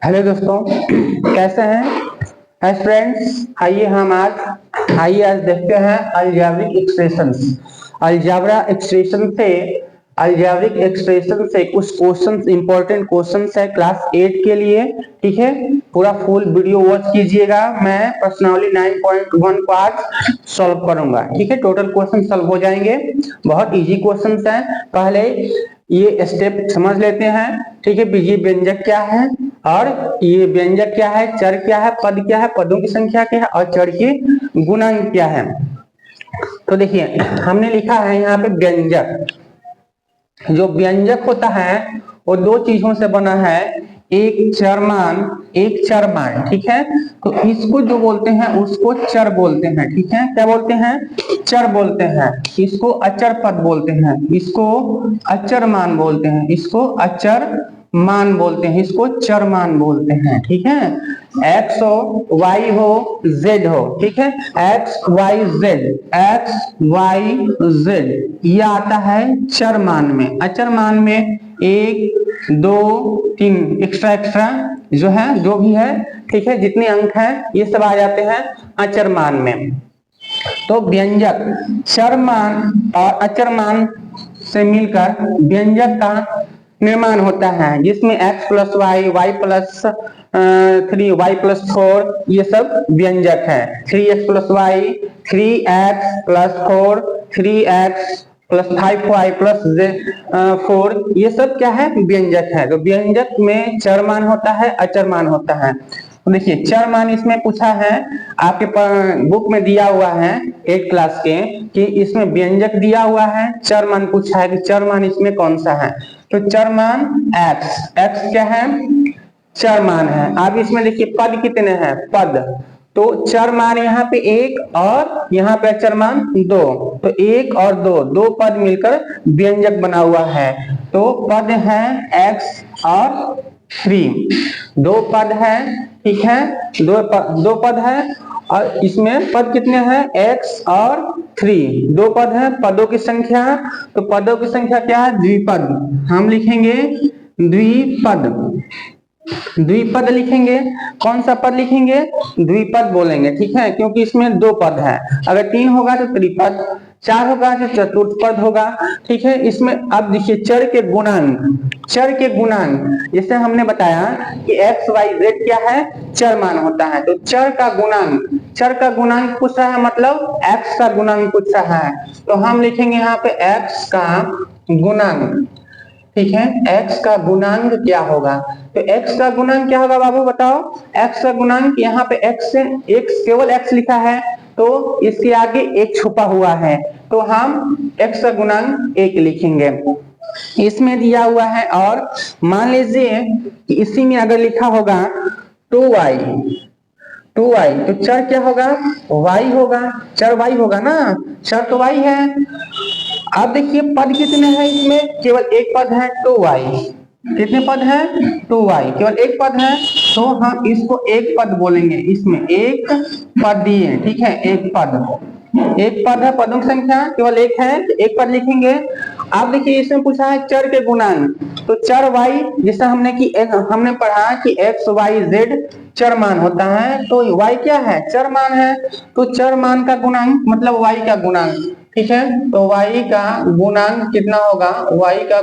Hello दोस्तों, कैसे हैं फ्रेंड्स। आइए आज देखते हैं अलजेब्रिक एक्सप्रेशंस। अलजेब्रिक एक्सप्रेशन से कुछ क्वेश्चंस, इंपॉर्टेंट क्वेश्चंस है क्लास 8 के लिए। ठीक है, पूरा फुल वीडियो वॉच कीजिएगा। मैं प्रश्नावली 9.1 को आज सॉल्व करूंगा। ठीक है, टोटल क्वेश्चन सॉल्व हो जाएंगे। बहुत इजी क्वेश्चंस हैं। पहले ये स्टेप समझ लेते हैं। ठीक है, बीजीय व्यंजक क्या है और ये व्यंजक क्या है, चर क्या है, पद क्या है, पदों की संख्या क्या है और चर के गुणांक क्या है। तो देखिए, हमने लिखा है यहाँ पे व्यंजक। जो व्यंजक होता है वो दो चीजों से बना है, एक चरमान, एक चरमान। ठीक है, तो इसको जो बोलते हैं उसको चर बोलते हैं। ठीक है, क्या बोलते हैं? चर बोलते हैं। इसको अचर पद बोलते हैं, इसको अचर मान बोलते हैं, इसको अचर मान बोलते हैं, इसको चरमान बोलते हैं। ठीक है, एक्स हो, वाई हो, जेड हो। ठीक है, x y z, x y z यह आता है चर मान में। अचर मान में 1 2 3 एक्स्ट्रा जो है, जो भी है, ठीक है, जितने अंक हैं ये सब आ जाते हैं अचर मान में। तो व्यंजक चर मान और अचर मान से मिलकर व्यंजक का निर्माण होता है, जिसमें x plus y, y plus 3, y plus 4 ये सब व्यंजक है। 3x plus y, 3x plus 4, 3x plus 5y plus 4 ये सब क्या है? व्यंजक है। तो व्यंजक में चर मान होता है, अचर मान होता है। तो देखिए, चर मान इसमें पूछा है, आपके बुक में दिया हुआ है 8 क्लास के कि इसमें व्यंजक दिया हुआ है, चर मान पूछा है कि चर मान इसमें कौन सा है। तो चर मान x क्या है? चर मान है। अब इसमें देखिए पद कितने हैं? पद तो चर मान यहाँ पे 1 और यहाँ पे अचर मान 2, तो 1 और 2 पद मिलकर व्यंजक बना हुआ है। तो पद है x और 3, 2 पद है। ठीक है, दो पद है और इसमें पद कितने हैं? x और 3, 2 पद है। पदों की संख्या, तो पदों की संख्या क्या है? द्विपद। हम लिखेंगे द्विपद। द्विपद लिखेंगे। कौन सा पद लिखेंगे? द्विपद बोलेंगे। ठीक है, क्योंकि इसमें 2 पद है। अगर 3 होगा तो त्रिपद, 4 होगा तो चतुर्थ पद होगा। ठीक है, इसमें अब देखिए चर के गुणांक जैसे हमने बताया कि x y z क्या है? चर मान होता है। तो चर का गुणांक पूछ रहा है, मतलब x का गुणांक पूछ रहा है। तो हम लिखेंगे यहाँ पे x का गुणांक। ठीक है, x का गुणांक क्या होगा? तो x का गुणांक क्या होगा बाबू बताओ? x का गुणांक यहाँ पे x से x, केवल x लिखा है तो इसके आगे एक छुपा हुआ है, तो हम x का गुणांक 1 लिखेंगे। इसमें दिया हुआ है। और मान लीजिए कि इसी में अगर लिखा होगा 2y, तो चर क्या होगा? y होगा। चर y होगा ना, चर तो y है। अब देखिए पद कितने हैं इसमें? केवल एक पद है 2y। कितने पद है? 2y, केवल एक पद है, तो हम इसको एक पद बोलेंगे। इसमें एक पद दिए। ठीक है, एक पद है, पदों की संख्या केवल एक है, एक पद लिखेंगे। अब देखिए इसमें पूछा है चर के गुणांक, तो चर y जैसा हमने पढ़ा कि x y z चर मान होता है, तो y क्या है? चर मान है। तो चर मान का गुणांक मतलब y का गुणांक। ठीक है, तो y का गुणांक कितना होगा? y का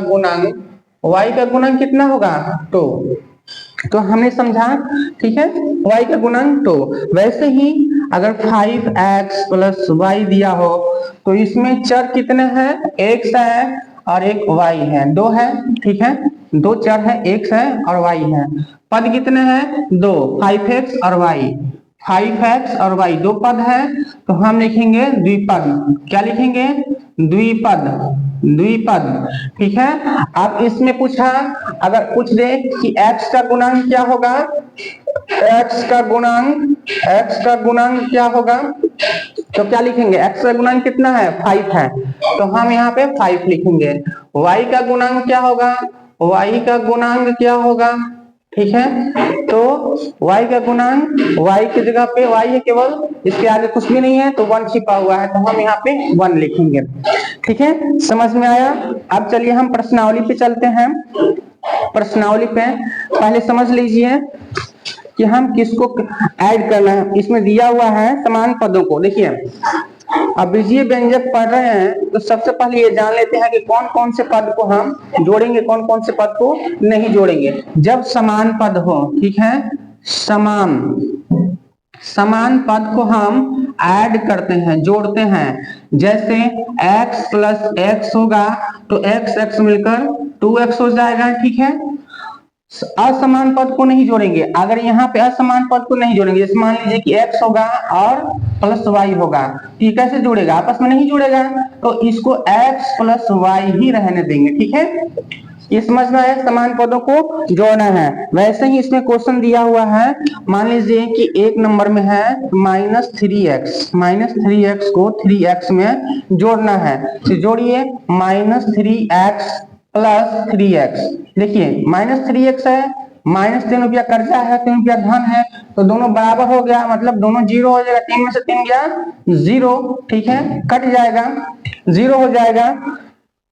गुणांक कितना होगा? तो हमने समझा। ठीक है, y का गुणांक 2। वैसे ही अगर 5x प्लस y दिया हो तो इसमें चर कितने हैं? x है और एक y है, 2 है। ठीक है, 2 चर है, x है और y है। पद कितने हैं? 2, 5x और y, 5x और y 2 पद है, तो हम लिखेंगे द्विपद। क्या लिखेंगे? द्विपद। ठीक है, अब इसमें पूछा, अगर पूछ दे कि x का गुणांक क्या होगा? x का गुणांक क्या होगा? तो क्या लिखेंगे? x का गुणांक कितना है? 5 है, तो हम यहाँ पे 5 लिखेंगे। y का गुणांक क्या होगा? ठीक है, तो y का गुणांक, y की जगह पे y है केवल, इसके आगे कुछ भी नहीं है, तो 1 छिपा हुआ है, तो हम यहाँ पे 1 लिखेंगे। ठीक है, समझ में आया? अब चलिए हम प्रश्नावली पे चलते हैं। प्रश्नावली पे पहले समझ लीजिए कि हम किसको ऐड करना है। इसमें दिया हुआ है समान पदों को। देखिए अब बीजीय व्यंजक पढ़ रहे हैं तो सबसे पहले ये जान लेते हैं कि कौन कौन से पद को हम जोड़ेंगे, कौन कौन से पद को नहीं जोड़ेंगे। जब समान पद हो, ठीक है, समान पद को हम ऐड करते हैं, जोड़ते हैं। जैसे x प्लस x होगा तो x x मिलकर 2x हो जाएगा, ठीक है। असमान पद को नहीं जोड़ेंगे। अगर यहाँ पे असमान पद को नहीं जोड़ेंगे, जैसे मान लीजिए कि x होगा और प्लस y होगा, ये कैसे जुड़ेगा? आपस में नहीं जुड़ेगा, तो इसको x प्लस y ही रहने देंगे, ठीक है। ये समझना है, समान पदों को जोड़ना है। वैसे ही इसमें क्वेश्चन दिया हुआ है, मान लीजिए कि एक नंबर में है -3x को 3x में जोड़ना है, तो जोड़िए -3x प्लस 3x। देखिए -3x है, -3 कर्जा है, 3 रुपया धन है, तो दोनों बराबर हो गया, मतलब दोनों 0 हो जाएगा। 3 में से 3 गया 0, ठीक है, कट जाएगा, 0 हो जाएगा,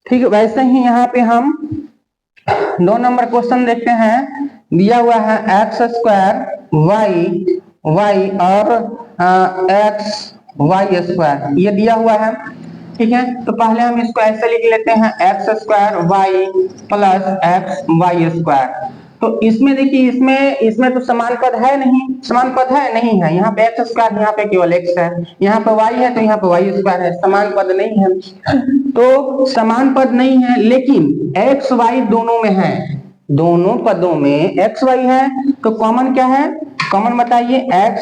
ठीक है। वैसे ही यहाँ पे हम 2 नंबर क्वेश्चन देखते हैं। दिया हुआ है x² y और xy², ये दिया हुआ है, ठीक है। तो पहले हम इसको ऐसे लिख लेते हैं x² y प्लस xy²। तो इसमें देखिए, इसमें तो समान पद है नहीं, समान पद है नहीं है। यहाँ पे x², यहाँ पे केवल x है, यहाँ पे y है तो यहाँ पे y² है, समान पद नहीं है। तो समान पद नहीं है, लेकिन x y दोनों में है, दोनों पदों में x y है, तो कॉमन क्या है? कॉमन बताइए, x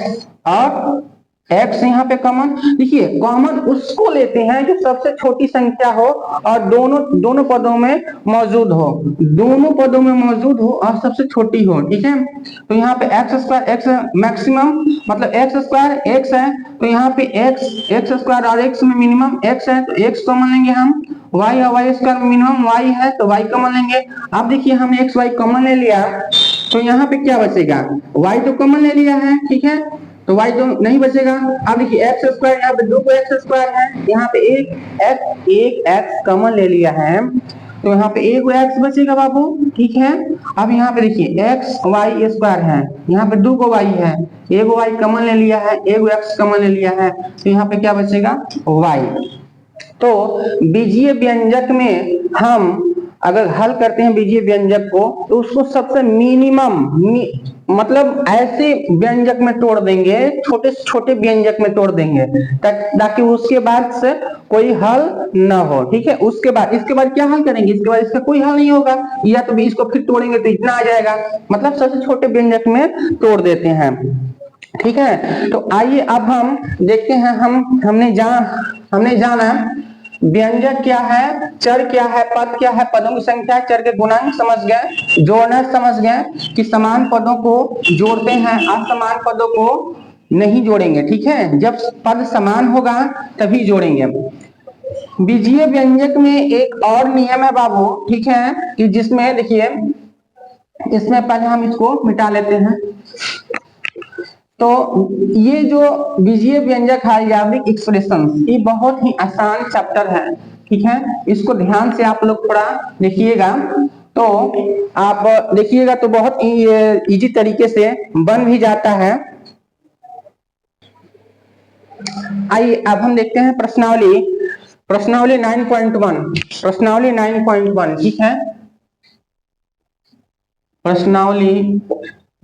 और x यहाँ पे कॉमन। देखिए कॉमन उसको लेते हैं जो सबसे छोटी संख्या हो और दोनों पदों में मौजूद हो, दोनों पदों में मौजूद हो और सबसे छोटी हो, ठीक है। तो यहाँ पे x² x मैक्सिमम, मतलब x² x है, तो यहाँ पे x² और x में मिनिमम x है, तो x कॉमन लेंगे हम। y और y² मिनिमम y है, तो y कॉमन लेंगे। अब देखिए हमने x y कॉमन ले लिया, तो यहाँ पे क्या बचेगा? y तो कॉमन ले लिया है, ठीक है, तो y तो नहीं बचेगा। अब देखिए x², यहाँ पे 2 x² है, यहाँ पे एक x कॉमन ले लिया है, तो यहाँ पे 1 x बचेगा बाबू, ठीक है। अब यहाँ पे देखिए xy² है, यहाँ पे 2 y है, 1 y कॉमन ले लिया है, 1 x कॉमन ले लिया है, तो यहाँ पे क्या बचेगा? y। तो बीजीय व्यंजक में हम अगर हल करते हैं बीजीय व्यंजक को, तो उसको सबसे मिनिमम मतलब ऐसे व्यंजक में तोड़ देंगे, छोटे छोटे व्यंजक में तोड़ देंगे, ताकि उसके बाद से कोई हल ना हो, ठीक है। इसके बाद क्या हल करेंगे? इसके बाद इसका कोई हल नहीं होगा, या तो भी इसको फिर तोड़ेंगे तो इतना आ जाएगा, मतलब सबसे छोटे व्यंजक में तोड़ देते हैं, ठीक है। तो आइए अब हम देखते हैं, हमने जाना व्यंजक क्या है, चर क्या है, पद क्या है, पदों की संख्या, चर के गुणांक समझ गए, जोड़ना समझ गए कि समान पदों को जोड़ते हैं, असमान पदों को नहीं जोड़ेंगे, ठीक है। जब पद समान होगा तभी जोड़ेंगे। बीजीय व्यंजक में एक और नियम है बाबू, ठीक है, कि जिसमें देखिए, इसमें पहले हम इसको मिटा लेते हैं। तो ये जो बीजीय व्यंजक है, यादविक एक्सप्रेशन, ये बहुत ही आसान चैप्टर है, ठीक है। इसको ध्यान से आप लोग थोड़ा देखिएगा, तो आप देखिएगा तो बहुत ही इजी तरीके से बन भी जाता है। आइए अब हम देखते हैं प्रश्नावली 9.1, ठीक है। प्रश्नावली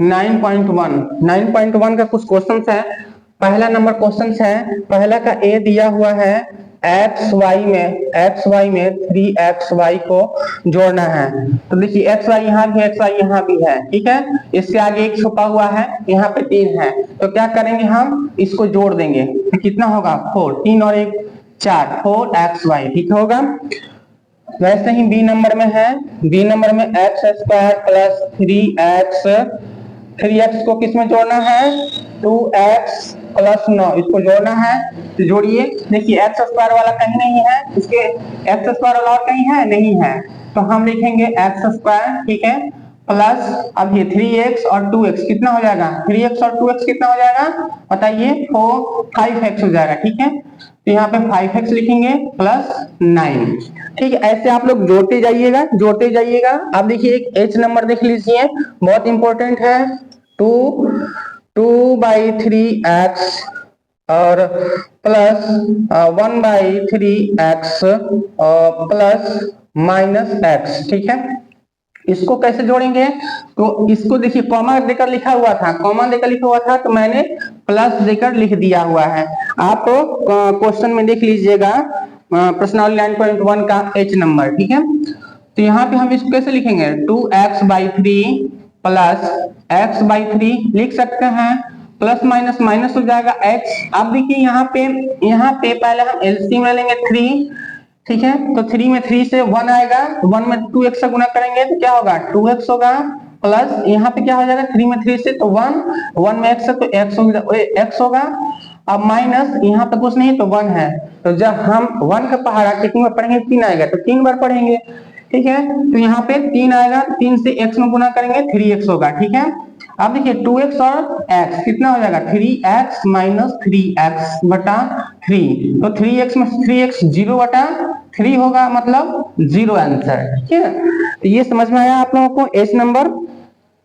9.1 का कुछ क्वेश्चंस है। पहला नंबर क्वेश्चन है, पहला का ए दिया हुआ है, xy में 3xy को जोड़ना है। तो देखिए xy यहाँ भी है, xy यहाँ भी है, ठीक है। इसके आगे एक छुपा हुआ है, यहाँ पे 3 है, तो क्या करेंगे? हम इसको जोड़ देंगे, तो कितना होगा? 4, 3 और 1 4, 4xy, ठीक होगा। वैसे ही बी नंबर में है, बी नंबर में x² प्लस 3x को किस में जोड़ना है? 2x प्लस 9, इसको जोड़ना है, तो जोड़िए। देखिए x² वाला कहीं नहीं है, इसके x² वाला और कहीं है नहीं है, तो हम लिखेंगे x², ठीक है, प्लस अब ये 3x और 2x कितना हो जाएगा, 3x और 2x कितना हो जाएगा बताइए, 5x हो जाएगा। ठीक है, तो यहाँ पे 5x लिखेंगे प्लस 9। ठीक है, ऐसे आप लोग जोड़ते जाइएगा जोड़ते जाइएगा। अब देखिए एक h नंबर देख लीजिए, बहुत इंपॉर्टेंट है, 2/3x और प्लस 1/3x प्लस -x। ठीक है, इसको कैसे जोड़ेंगे, तो इसको देखिए कॉमा देकर लिखा हुआ था, कॉमा देकर लिखा हुआ था तो मैंने प्लस देकर लिख दिया हुआ है। आप क्वेश्चन में देख लीजिएगा प्रश्नावली 9.1 का h नंबर। ठीक है, तो यहाँ पे हम इसको कैसे लिखेंगे, 2x/3 प्लस x/3 लिख सकते हैं, प्लस माइनस माइनस हो जाएगा x। अब देखिए यहाँ पे पहले हम एलसीएम ले लेंगे 3। ठीक है, तो 3 में 3 से 1 आएगा, तो 1 में 2x से गुना करेंगे तो क्या होगा 2x होगा, प्लस यहाँ पे क्या हो जाएगा 3 में 3 से तो 1 में x है तो x होगा। अब माइनस यहाँ पे कुछ नहीं तो 1 है, तो जब हम 1 का पहाड़ा कितनी बार पढ़ेंगे, 3 आएगा तो 3 बार पढ़ेंगे। ठीक है, तो यहाँ पे 3 आएगा, 3 से x में गुना करेंगे 3x होगा। ठीक है, अब देखिए 2x और x कितना हो जाएगा, 3x माइनस 3x बटा 3, तो 3x में 3x 0 बटा 3 होगा, मतलब 0 आंसर। ठीक है, तो ये समझ में आया आप लोगों को h नंबर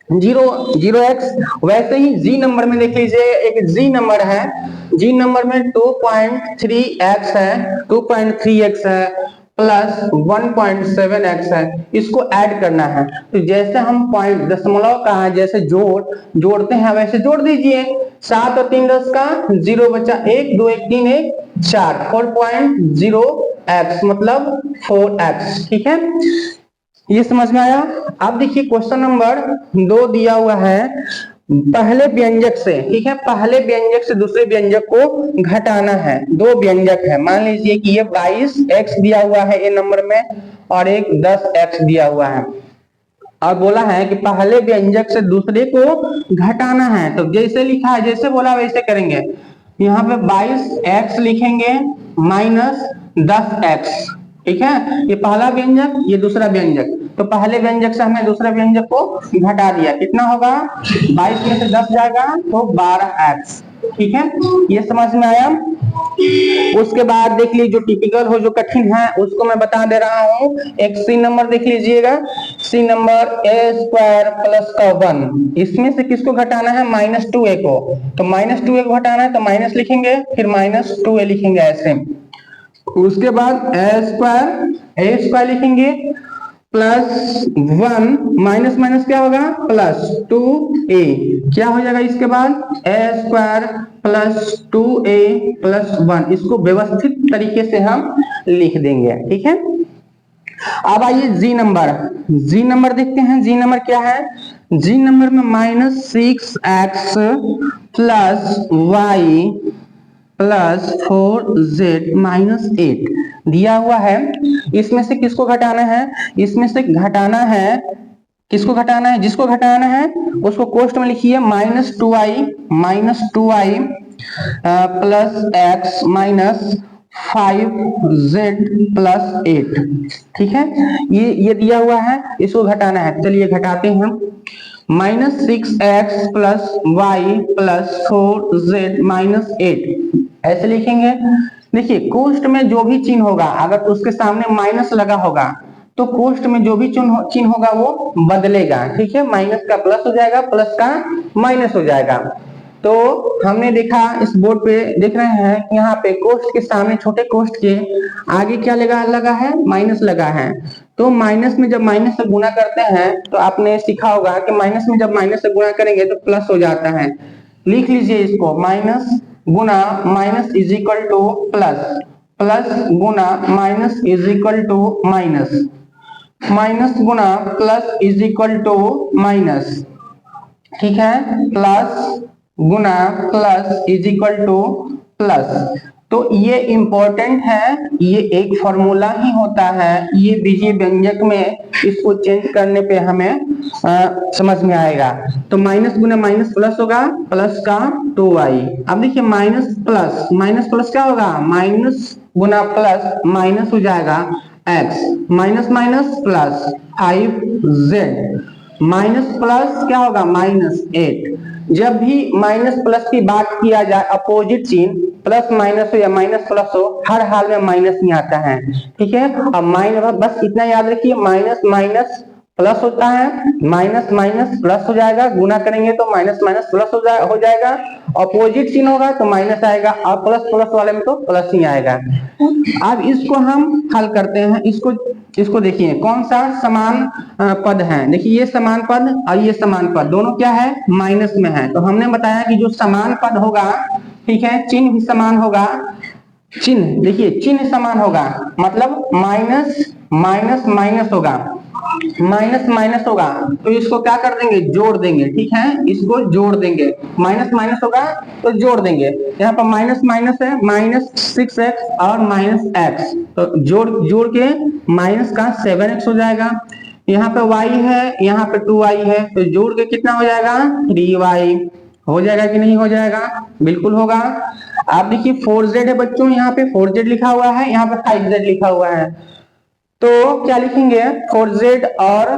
0x। वैसे ही जी नंबर में देख लीजिए, एक जी नंबर है, जी नंबर में 2.3x है, 2.3x है प्लस 1.7x है, इसको ऐड करना है। तो जैसे हम पॉइंट दशमलव का है जैसे जोड़ते हैं वैसे जोड़ दीजिए, 7 और 3 10 का 0 बचा 1, 2 1 3 1 4, 4.0x मतलब 4x। ठीक है, ये समझ में आया। अब देखिए क्वेश्चन नंबर 2 दिया हुआ है, पहले व्यंजक से, ठीक है, पहले व्यंजक से दूसरे व्यंजक को घटाना है। 2 व्यंजक है, मान लीजिए कि ये 22x दिया हुआ है ए नंबर में और एक 10x दिया हुआ है, और बोला है कि पहले व्यंजक से दूसरे को घटाना है। तो जैसे लिखा है, जैसे बोला वैसे करेंगे। यहाँ पे 22x लिखेंगे माइनस 10x। ठीक है, ये पहला व्यंजक ये दूसरा व्यंजक, तो पहले व्यंजक से हमने दूसरा व्यंजक को घटा दिया, कितना होगा 22 में से 10 जाएगा तो 12x। ठीक है, ये समझ में आया। उसके बाद देख लीजिए जो टिपिकल हो जो कठिन है उसको मैं बता दे रहा हूँ। एक सी नंबर देख लीजिएगा, सी नंबर a² प्लस का 1, इसमें से किसको घटाना है -2a को, तो -2a को घटाना है तो माइनस लिखेंगे फिर -2a लिखेंगे ऐसे। उसके बाद a² लिखेंगे प्लस 1 माइनस माइनस क्या होगा प्लस 2a, क्या हो जाएगा इसके बाद a² प्लस 2a प्लस 1, इसको व्यवस्थित तरीके से हम लिख देंगे। ठीक है, अब आइए जी नंबर देखते हैं। जी नंबर क्या है, जी नंबर में -6x plus y plus 4z minus 8 दिया हुआ है। इसमें से किसको घटाना है, इसमें से घटाना है, किसको घटाना है, जिसको घटाना है उसको कोष्ट में लिखिए -2y plus x minus 5z plus 8। ठीक है, ये दिया हुआ है, इसको घटाना है। चलिए घटाते हैं, -6x plus y plus 4z minus 8 ऐसे लिखेंगे। देखिए कोष्ट में जो भी चिन्ह होगा अगर उसके सामने माइनस लगा होगा तो कोष्ट में जो भी चिन्ह होगा वो बदलेगा। ठीक है, माइनस का प्लस हो जाएगा, प्लस का माइनस हो जाएगा। तो हमने देखा इस बोर्ड पे देख रहे हैं कि यहाँ पे कोष्ट के सामने छोटे कोष्ट के आगे क्या लगा है, माइनस लगा है। तो माइनस में जब माइनस से गुणा करते हैं तो आपने सीखा होगा कि माइनस में जब माइनस से गुणा करेंगे तो प्लस हो जाता है। लिख लीजिए इसको, माइनस गुना minus is equal to plus, plus गुना minus is equal to minus, minus गुना plus is equal to minus. ठीक है, प्लस गुना plus is equal to plus. तो ये इंपॉर्टेंट है, ये एक फॉर्मूला ही होता है, ये बीजीय व्यंजक में इसको चेंज करने पे हमें समझ में आएगा। तो माइनस गुना माइनस प्लस होगा, प्लस का 2y। अब देखिए माइनस प्लस क्या होगा, माइनस गुना प्लस माइनस हो जाएगा x, minus minus plus 5z minus plus क्या होगा, -8। जब भी माइनस प्लस की बात किया जाए, अपोजिट चिन्ह प्लस माइनस हो या माइनस प्लस हो, हर हाल में माइनस ही आता है, ठीक है। अब माइनस, बस इतना याद रखिए, माइनस माइनस प्लस होता है, माइनस माइनस प्लस हो जाएगा, गुना करेंगे तो माइनस माइनस प्लस हो जाएगा, अपोजिट चिन्ह होगा तो माइनस आएगा, और प्लस प्लस वाले में तो प्लस ही आएगा। अब इसको हम हल करते हैं, इसको देखिए कौन सा समान पद है। देखिए ये समान पद और ये समान पद दोनों क्या है, माइनस में है। तो हमने बताया कि जो समान पद होगा, ठीक है, चिन्ह भी समान होगा, चिन्ह देखिए चिन्ह समान होगा, मतलब माइनस माइनस माइनस होगा, माइनस माइनस होगा, तो इसको क्या कर देंगे, जोड़ देंगे, ठीक है, इसको जोड़ देंगे, माइनस माइनस होगा तो जोड़ देंगे। यहाँ पर माइनस माइनस है, -6x और -x, तो जोड़ के माइनस का 7x हो जाएगा। यहाँ पे y है, यहाँ पे 2y है, तो जोड़ के कितना हो जाएगा, 3y हो जाएगा कि नहीं हो जाएगा, बिल्कुल होगा। आप देखिए 4z है बच्चों, यहाँ पे 4z लिखा हुआ है, यहाँ पे 5z लिखा हुआ है, तो क्या लिखेंगे, 4z और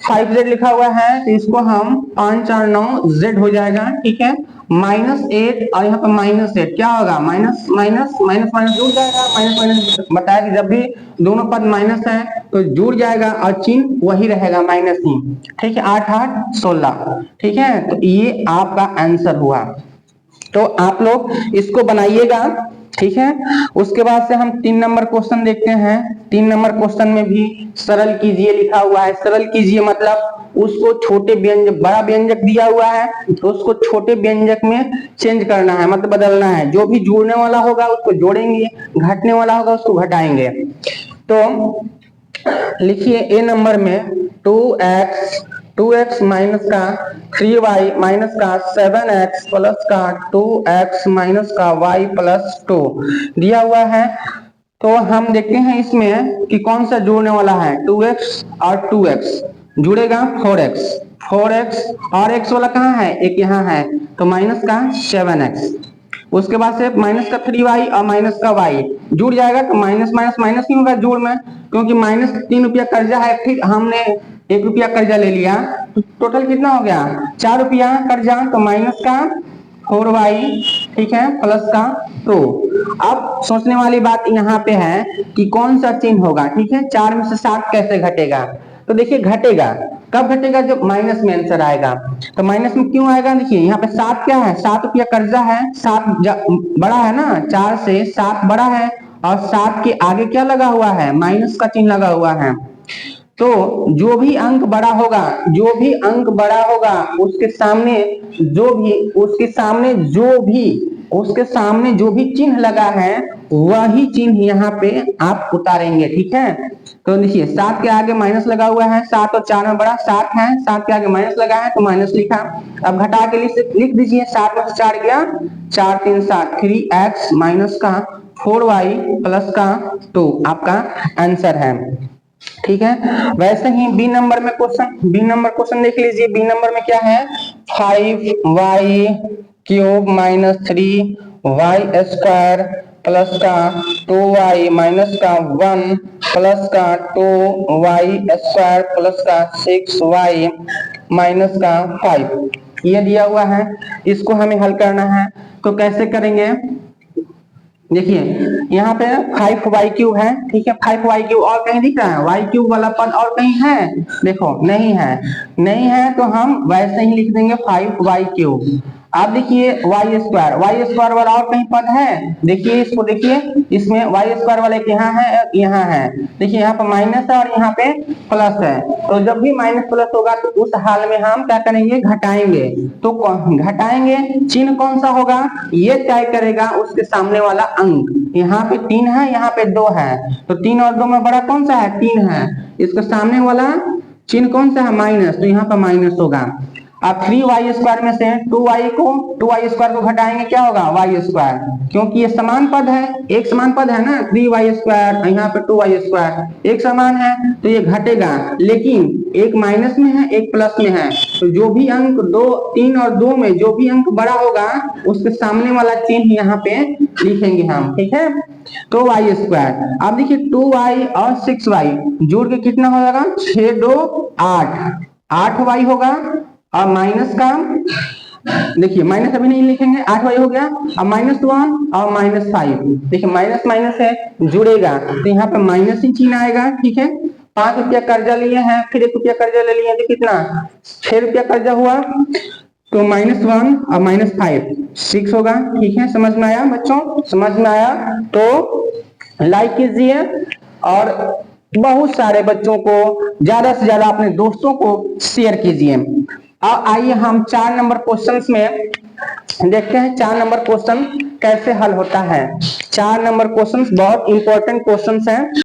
5z लिखा हुआ है, तो इसको हम 5 और 9 z हो जाएगा, ठीक है। -8 और यहाँ पर -8 क्या होगा, माइनस माइनस माइनस माइनस जुड़ जाएगा, माइनस माइनस बताया कि जब भी दोनों पद माइनस है तो जुड़ जाएगा और चिन्ह वही रहेगा, माइनस ही, ठीक है। 8 8 16, ठीक है, तो ये आपका आंसर हुआ। तो आप लोग इसको बनाइएगा, ठीक है। उसके बाद से हम 3 नंबर क्वेश्चन देखते हैं। 3 नंबर क्वेश्चन में भी सरल कीजिए लिखा हुआ है। सरल कीजिए मतलब उसको छोटे व्यंजक, बड़ा व्यंजक दिया हुआ है तो उसको छोटे व्यंजक में चेंज करना है, मतलब बदलना है। जो भी जोड़ने वाला होगा उसको जोड़ेंगे, घटने वाला होगा उसको घटाएंगे। तो लिखिए ए नंबर में 2x माइनस का 3y माइनस का 7x प्लस का 2x माइनस का y प्लस 2 दिया हुआ है। तो हम देखते हैं इसमें कि कौन सा जोड़ने वाला है, 2x और 2x जुड़ेगा 4x और x वाला कहाँ है, एक यहाँ है, तो माइनस का 7x। उसके बाद से माइनस का 3y और माइनस का y जुड़ जाएगा, तो माइनस माइनस माइनस ही होगा जोड़ में, क्योंकि माइनस 3 रुपया कर्जा है, फिर हमने 1 रुपया कर्जा ले लिया, तो टोटल कितना हो गया, 4 रुपया कर्जा, तो माइनस का 4y, ठीक है, प्लस का 2। अब सोचने वाली बात यहाँ पे है कि कौन सा चिन्ह होगा, ठीक है। 4 में से 7 कैसे घटेगा, तो देखिए घटेगा, कब घटेगा, जब माइनस में आंसर आएगा। तो माइनस में क्यों आएगा, देखिए यहाँ पे 7 क्या है, 7 रुपया कर्जा है, 7 बड़ा है ना, 4 से 7 बड़ा है, और 7 के आगे क्या लगा हुआ है, माइनस का चिन्ह लगा हुआ है। तो जो भी अंक बड़ा होगा, जो भी अंक बड़ा होगा उसके सामने उसके सामने जो भी चिन्ह लगा है वही चिन्ह यहाँ पे आप उतारेंगे, ठीक है। तो देखिए 7 के आगे माइनस लगा हुआ है, 7 और 4 में बड़ा 7 है, 7 के आगे माइनस लगा है तो माइनस लिखा। अब घटा के लिख दीजिए, 7 में से 4 गया, 4 3 7, 3x माइनस का 4y प्लस का 2 आपका आंसर है, ठीक है। वैसे ही बी नंबर में क्वेश्चन देख लीजिए। बी नंबर में क्या है, 5y cube minus 3y square plus का 2y माइनस का 1 प्लस का 2y स्क्वायर प्लस का 6y माइनस का 5 ये दिया हुआ है। इसको हमें हल करना है, तो कैसे करेंगे, देखिए यहाँ पे 5y क्यूब है, ठीक है, 5y क्यूब और कहीं दिख रहा है, y क्यूब वाला पद और कहीं है, देखो नहीं है, तो हम वैसे ही लिख देंगे 5y क्यूब। आप देखिए y स्क्वायर वाला और कहीं पद है, देखिए इसको, देखिए इसमें y स्क्वायर वाला यहाँ है, देखिए यहाँ पर माइनस है और यहाँ पे प्लस है, तो जब भी माइनस प्लस होगा तो उस हाल में हम क्या करेंगे, घटाएंगे। तो घटाएंगे, चिन्ह कौन सा होगा ये तय करेगा उसके सामने वाला अंक। यहाँ पे 3 है, यहाँ पे 2 है, तो 3 और 2 में बड़ा कौन सा है, 3 है, इसके सामने वाला चिन्ह कौन सा है, माइनस, तो यहाँ पर माइनस होगा। अब 3y स्क्वायर में से 2y स्क्वायर को घटाएंगे, क्या होगा, y स्क्वायर, क्योंकि ये समान पद है, एक समान पद है ना, 3y स्क्वायर, यहाँ पे 2y स्क्वायर एक समान है तो ये घटेगा, लेकिन एक माइनस में है एक प्लस में है, तो जो भी अंक 3 और 2 में जो भी अंक बड़ा होगा उसके सामने वाला चिन्ह यहाँ पे लिखेंगे हम, ठीक है। तो y स्क्वायर, अब देखिए 2y और 6y जोड़ के कितना हो जाएगा, 6 2 8, 8y होगा और माइनस का, देखिए माइनस अभी नहीं लिखेंगे, 8y हो गया और -1 और -5, देखिए माइनस माइनस है जुड़ेगा तो यहाँ पे माइनस ही चिन्ह आएगा, ठीक है। 5 रुपया कर्जा लिए हैं, फिर 1 रुपया कर्जा ले लिए तो कितना 6 रुपया कर्जा हुआ, तो -1 और -5 6 होगा, ठीक है। समझ में आया बच्चों? समझ में आया तो लाइक कीजिए और बहुत सारे बच्चों को, ज्यादा से ज्यादा अपने दोस्तों को शेयर कीजिए। अब आइए हम 4 नंबर क्वेश्चंस में देखते हैं 4 नंबर क्वेश्चन कैसे हल होता है। 4 नंबर क्वेश्चंस बहुत इंपॉर्टेंट क्वेश्चंस हैं।